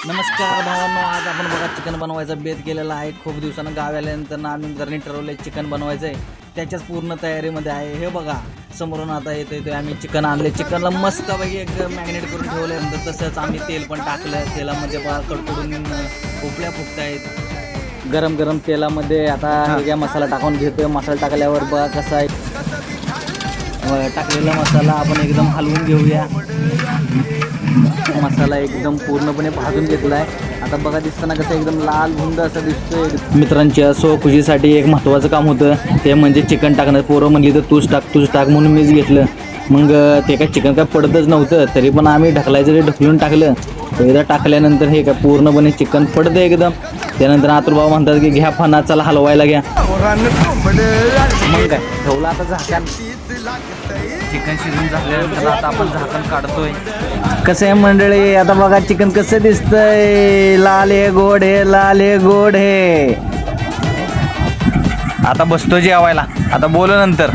नमस्कार भावांनो, आज आपण बघा चिकन बनवायचा बेत केलेला आहे. खूप दिवसानं गावी आल्यानंतर आम्ही घरनी ठरवलं चिकन बनवायचं आहे. त्याच्याच पूर्ण तयारीमध्ये आहे. हे बघा समोरून आता येतोय आम्ही चिकन आणले. चिकनला मस्तपैकी एकदम मॅग्नेट करून ठेवलं. नंतर तसंच आम्ही तेल पण टाकलं. तेलामध्ये बघा कडकडून उपल्या फुगतायत. गरम गरम तेलामध्ये आता हे मसाला टाकून घेतोय. मसाला टाकल्यावर बघा कसा आहे टाकलेला मसाला आपण एकदम हलवून घेऊया. मसाला एकदम पूर्णपणे भाजून घेतला आहे. आता बघा दिसताना कसं एकदम लाल भुंद असं दिसतोय. मित्रांच्या खुशीसाठी एक महत्त्वाचं काम होतं, ते म्हणजे चिकन टाकणं. पोरं म्हणली तर तूच टाक म्हणून मीच घेतलं. मग ते काय चिकन काय पडतच नव्हतं, तरी पण आम्ही ढकलायचं ढकलून टाकलं. एकदा टाकल्यानंतर हे काय पूर्णपणे चिकन पडतं एकदम. त्यानंतर आतुरबाबा म्हणतात की घ्या फणा, चला हलवायला घ्या. मग काय ठेवलं आता झाकण. चिकन शिजून झाल्यानंतर आता आपण झाकण काढतोय. कसं आहे मंडळी, आता बघा चिकन कसं दिसतंय. लाल हे गोड हे, लाल हे गोड हे. आता बसतो जेवायला. आता बोलू नंतर.